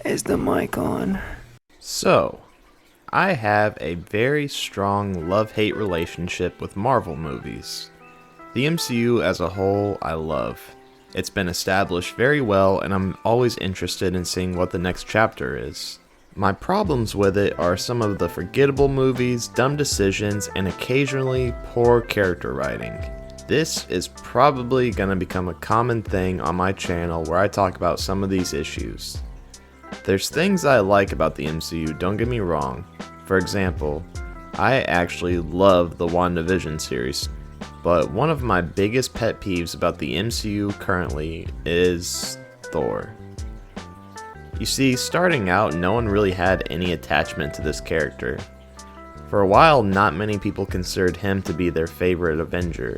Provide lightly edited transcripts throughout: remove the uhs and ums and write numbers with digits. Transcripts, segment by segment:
Is the mic on? So, I have a very strong love-hate relationship with Marvel movies. The MCU as a whole, I love. It's been established very well, and I'm always interested in seeing what the next chapter is. My problems with it are some of the forgettable movies, dumb decisions, and occasionally poor character writing. This is probably going to become a common thing on my channel where I talk about some of these issues. There's things I like about the MCU, don't get me wrong. For example, I actually love the WandaVision series, but one of my biggest pet peeves about the MCU currently is Thor. You see, starting out, no one really had any attachment to this character. For a while, not many people considered him to be their favorite Avenger.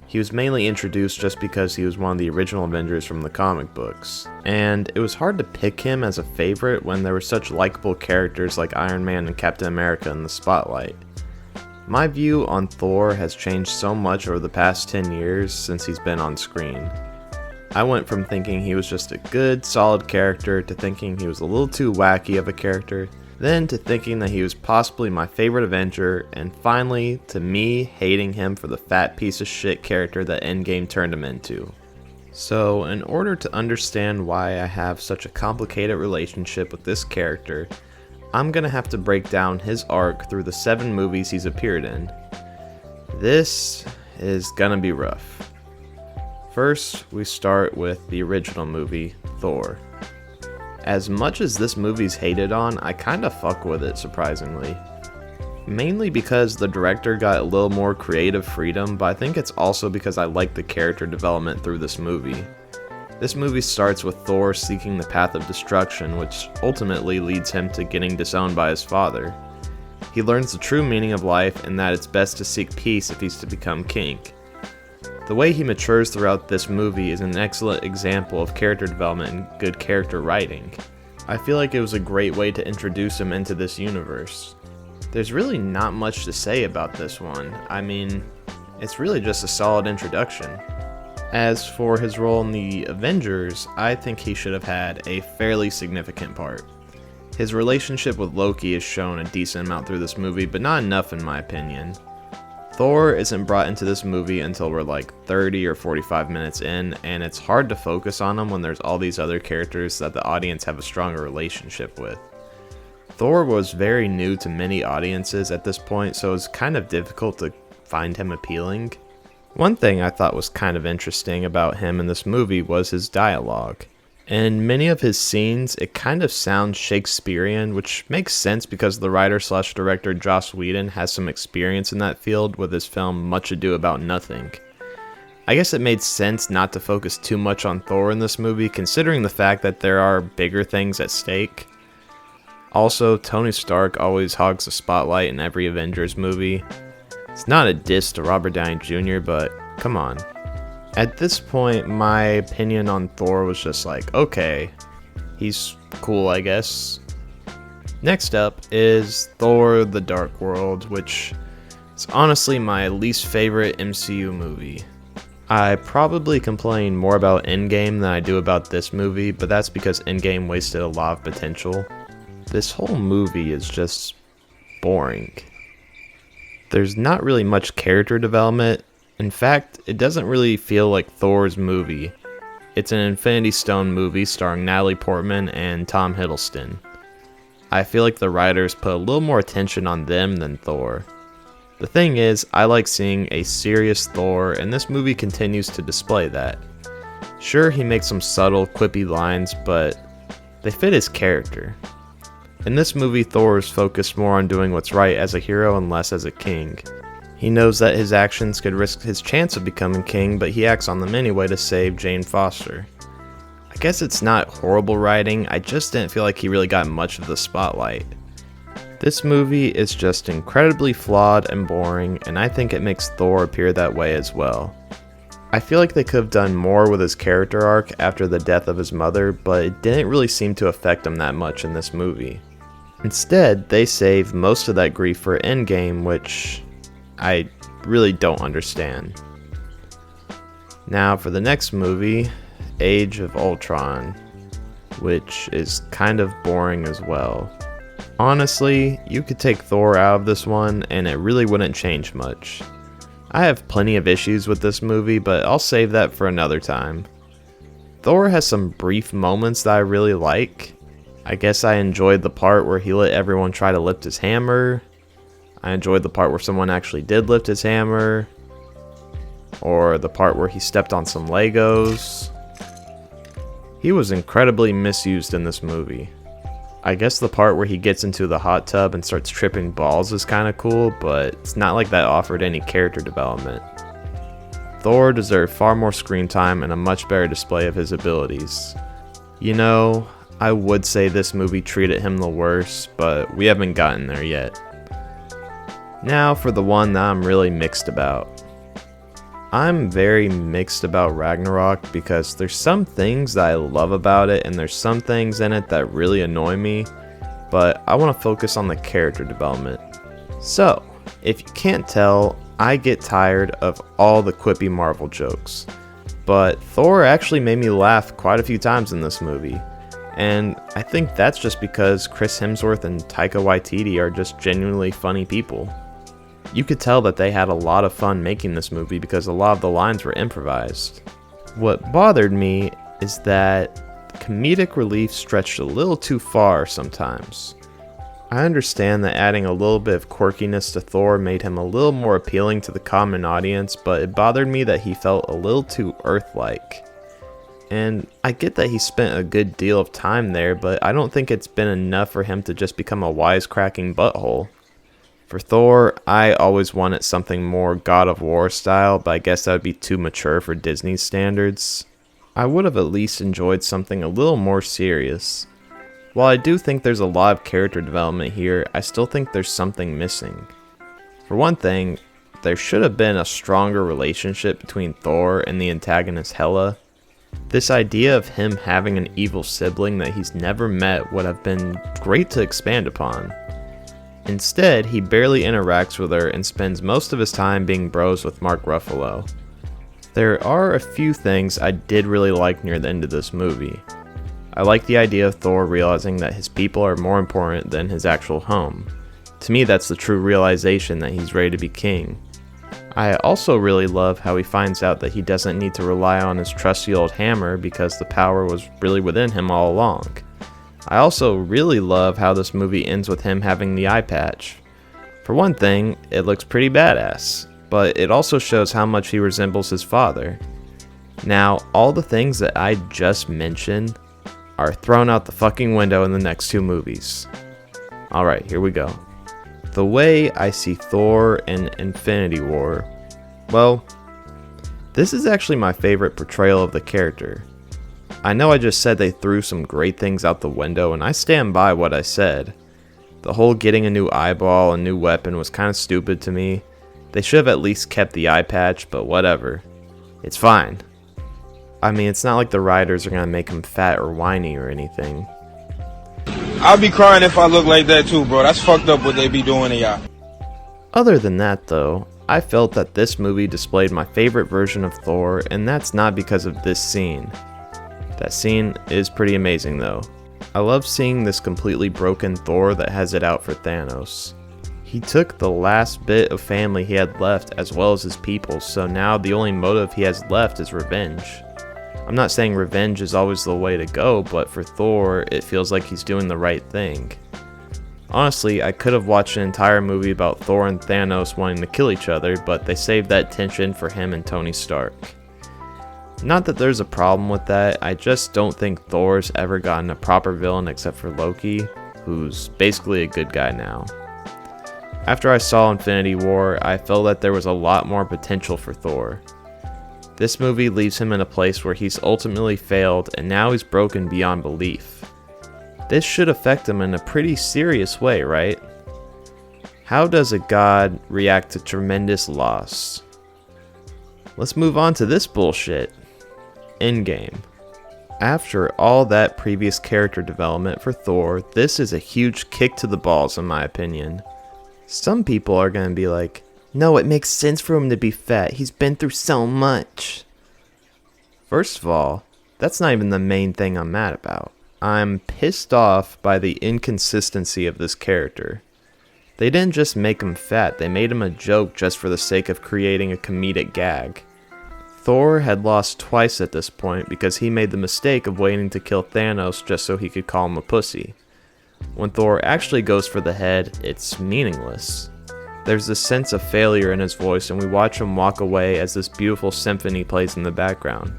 He was mainly introduced just because he was one of the original Avengers from the comic books, and it was hard to pick him as a favorite when there were such likable characters like Iron Man and Captain America in the spotlight. My view on Thor has changed so much over the past 10 years since he's been on screen. I went from thinking he was just a good, solid character to thinking he was a little too wacky of a character, then to thinking that he was possibly my favorite Avenger, and finally to me hating him for the fat piece of shit character that Endgame turned him into. So, in order to understand why I have such a complicated relationship with this character, I'm gonna have to break down his arc through the 7 movies he's appeared in. This is gonna be rough. First, we start with the original movie, Thor. As much as this movie's hated on, I kinda fuck with it, surprisingly. Mainly because the director got a little more creative freedom, but I think it's also because I like the character development through this movie. This movie starts with Thor seeking the path of destruction, which ultimately leads him to getting disowned by his father. He learns the true meaning of life and that it's best to seek peace if he's to become king. The way he matures throughout this movie is an excellent example of character development and good character writing. I feel like it was a great way to introduce him into this universe. There's really not much to say about this one. I mean, it's really just a solid introduction. As for his role in the Avengers, I think he should have had a fairly significant part. His relationship with Loki is shown a decent amount through this movie, but not enough in my opinion. Thor isn't brought into this movie until we're like 30 or 45 minutes in, and it's hard to focus on him when there's all these other characters that the audience have a stronger relationship with. Thor was very new to many audiences at this point, so it's kind of difficult to find him appealing. One thing I thought was kind of interesting about him in this movie was his dialogue. In many of his scenes, it kind of sounds Shakespearean, which makes sense because the writer/director Joss Whedon has some experience in that field with his film Much Ado About Nothing. I guess it made sense not to focus too much on Thor in this movie, considering the fact that there are bigger things at stake. Also, Tony Stark always hogs the spotlight in every Avengers movie. It's not a diss to Robert Downey Jr., but come on. At this point, my opinion on Thor was just like, okay, he's cool, I guess. Next up is Thor: The Dark World, which is honestly my least favorite MCU movie. I probably complain more about Endgame than I do about this movie, but that's because Endgame wasted a lot of potential. This whole movie is just boring. There's not really much character development. In fact, it doesn't really feel like Thor's movie. It's an Infinity Stone movie starring Natalie Portman and Tom Hiddleston. I feel like the writers put a little more attention on them than Thor. The thing is, I like seeing a serious Thor, and this movie continues to display that. Sure, he makes some subtle, quippy lines, but they fit his character. In this movie, Thor is focused more on doing what's right as a hero and less as a king. He knows that his actions could risk his chance of becoming king, but he acts on them anyway to save Jane Foster. I guess it's not horrible writing, I just didn't feel like he really got much of the spotlight. This movie is just incredibly flawed and boring, and I think it makes Thor appear that way as well. I feel like they could have done more with his character arc after the death of his mother, but it didn't really seem to affect him that much in this movie. Instead, they save most of that grief for Endgame, which I really don't understand. Now for the next movie, Age of Ultron. which is kind of boring as well. Honestly, you could take Thor out of this one and it really wouldn't change much. I have plenty of issues with this movie, but I'll save that for another time. Thor has some brief moments that I really like. I guess I enjoyed the part where he let everyone try to lift his hammer. I enjoyed the part where someone actually did lift his hammer. Or the part where he stepped on some Legos. He was incredibly misused in this movie. I guess the part where he gets into the hot tub and starts tripping balls is kinda cool, but it's not like that offered any character development. Thor deserved far more screen time and a much better display of his abilities. You know, I would say this movie treated him the worst, but we haven't gotten there yet. Now for the one that I'm really mixed about. I'm very mixed about Ragnarok because there's some things that I love about it and there's some things in it that really annoy me, but I want to focus on the character development. So, if you can't tell, I get tired of all the quippy Marvel jokes, but Thor actually made me laugh quite a few times in this movie, and I think that's just because Chris Hemsworth and Taika Waititi are just genuinely funny people. You could tell that they had a lot of fun making this movie because a lot of the lines were improvised. What bothered me is that comedic relief stretched a little too far sometimes. I understand that adding a little bit of quirkiness to Thor made him a little more appealing to the common audience, but it bothered me that he felt a little too Earth-like. And I get that he spent a good deal of time there, but I don't think it's been enough for him to just become a wisecracking butthole. For Thor, I always wanted something more God of War style, but I guess that would be too mature for Disney's standards. I would have at least enjoyed something a little more serious. While I do think there's a lot of character development here, I still think there's something missing. For one thing, there should have been a stronger relationship between Thor and the antagonist Hela. This idea of him having an evil sibling that he's never met would have been great to expand upon. Instead, he barely interacts with her and spends most of his time being bros with Mark Ruffalo. There are a few things I did really like near the end of this movie. I like the idea of Thor realizing that his people are more important than his actual home. To me, that's the true realization that he's ready to be king. I also really love how he finds out that he doesn't need to rely on his trusty old hammer because the power was really within him all along. I also really love how this movie ends with him having the eye patch. For one thing, it looks pretty badass, but it also shows how much he resembles his father. Now, all the things that I just mentioned are thrown out the fucking window in the next two movies. Alright, here we go. The way I see Thor in Infinity War, well, this is actually my favorite portrayal of the character. I know I just said they threw some great things out the window, and I stand by what I said. The whole getting a new eyeball and new weapon was kind of stupid to me. They should have at least kept the eye patch, but whatever. It's fine. I mean, it's not like the writers are gonna make him fat or whiny or anything. I'll be crying if I look like that too, bro. That's fucked up what they be doing to y'all. Other than that, though, I felt that this movie displayed my favorite version of Thor, and that's not because of this scene. That scene is pretty amazing though. I love seeing this completely broken Thor that has it out for Thanos. He took the last bit of family he had left as well as his people, so now the only motive he has left is revenge. I'm not saying revenge is always the way to go, but for Thor, it feels like he's doing the right thing. Honestly, I could have watched an entire movie about Thor and Thanos wanting to kill each other, but they saved that tension for him and Tony Stark. Not that there's a problem with that, I just don't think Thor's ever gotten a proper villain except for Loki, who's basically a good guy now. After I saw Infinity War, I felt that there was a lot more potential for Thor. This movie leaves him in a place where he's ultimately failed and now he's broken beyond belief. This should affect him in a pretty serious way, right? How does a god react to tremendous loss? Let's move on to this bullshit. Endgame. After all that previous character development for Thor, this is a huge kick to the balls in my opinion. Some people are going to be like, no, it makes sense for him to be fat, he's been through so much. First of all, that's not even the main thing I'm mad about. I'm pissed off by the inconsistency of this character. They didn't just make him fat, they made him a joke just for the sake of creating a comedic gag. Thor had lost twice at this point because he made the mistake of waiting to kill Thanos just so he could call him a pussy. When Thor actually goes for the head, it's meaningless. There's this sense of failure in his voice, and we watch him walk away as this beautiful symphony plays in the background.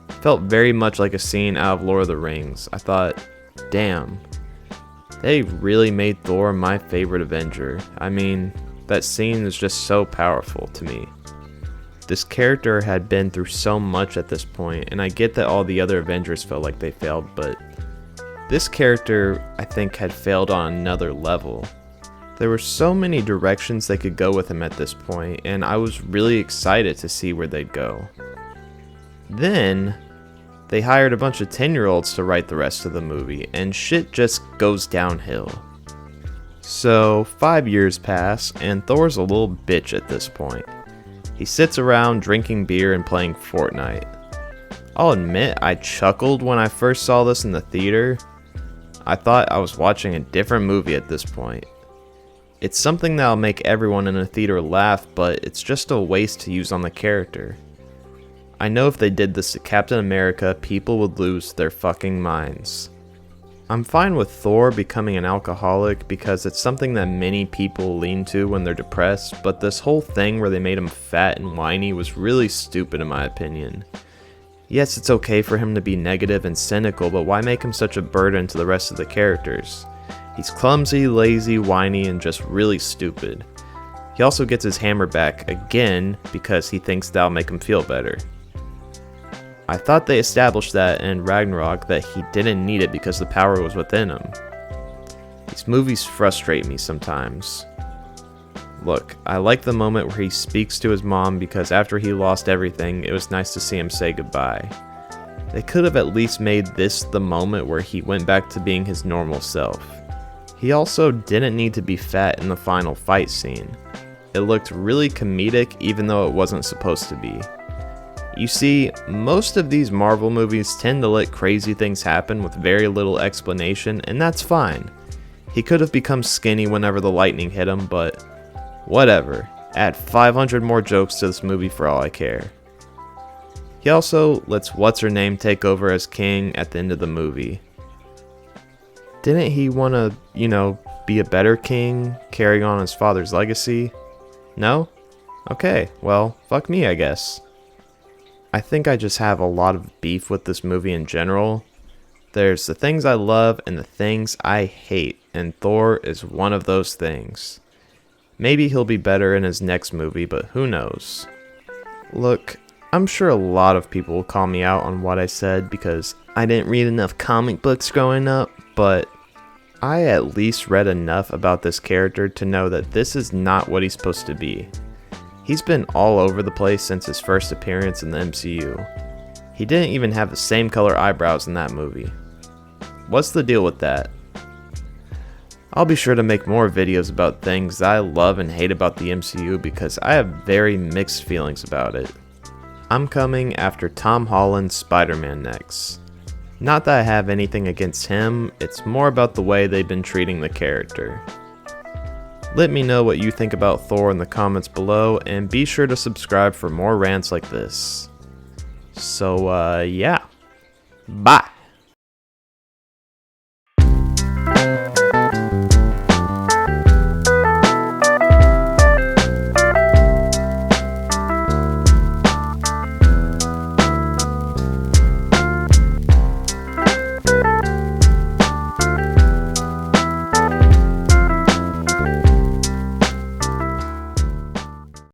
It felt very much like a scene out of Lord of the Rings. I thought, damn, they really made Thor my favorite Avenger. I mean, that scene is just so powerful to me. This character had been through so much at this point, and I get that all the other Avengers felt like they failed, but this character, I think, had failed on another level. There were so many directions they could go with him at this point, and I was really excited to see where they'd go. Then, they hired a bunch of 10-year-olds to write the rest of the movie, and shit just goes downhill. So, 5 years pass, and Thor's a little bitch at this point. He sits around drinking beer and playing Fortnite. I'll admit I chuckled when I first saw this in the theater. I thought I was watching a different movie at this point. It's something that'll make everyone in the theater laugh, but it's just a waste to use on the character. I know if they did this to Captain America, people would lose their fucking minds. I'm fine with Thor becoming an alcoholic because it's something that many people lean to when they're depressed, but this whole thing where they made him fat and whiny was really stupid in my opinion. Yes, it's okay for him to be negative and cynical, but why make him such a burden to the rest of the characters? He's clumsy, lazy, whiny, and just really stupid. He also gets his hammer back again because he thinks that'll make him feel better. I thought they established that in Ragnarok that he didn't need it because the power was within him. These movies frustrate me sometimes. Look, I like the moment where he speaks to his mom because after he lost everything, it was nice to see him say goodbye. They could have at least made this the moment where he went back to being his normal self. He also didn't need to be fat in the final fight scene. It looked really comedic even though it wasn't supposed to be. You see, most of these Marvel movies tend to let crazy things happen with very little explanation, and that's fine. He could have become skinny whenever the lightning hit him, but whatever. Add 500 more jokes to this movie for all I care. He also lets what's-her-name take over as king at the end of the movie. Didn't he want to, be a better king, carrying on his father's legacy? No? Okay, well, fuck me, I guess. I think I just have a lot of beef with this movie in general. There's the things I love and the things I hate, and Thor is one of those things. Maybe he'll be better in his next movie, but who knows? Look, I'm sure a lot of people will call me out on what I said because I didn't read enough comic books growing up, but I at least read enough about this character to know that this is not what he's supposed to be. He's been all over the place since his first appearance in the MCU. He didn't even have the same color eyebrows in that movie. What's the deal with that? I'll be sure to make more videos about things that I love and hate about the MCU because I have very mixed feelings about it. I'm coming after Tom Holland's Spider-Man next. Not that I have anything against him, it's more about the way they've been treating the character. Let me know what you think about Thor in the comments below, and be sure to subscribe for more rants like this. So, yeah. Bye!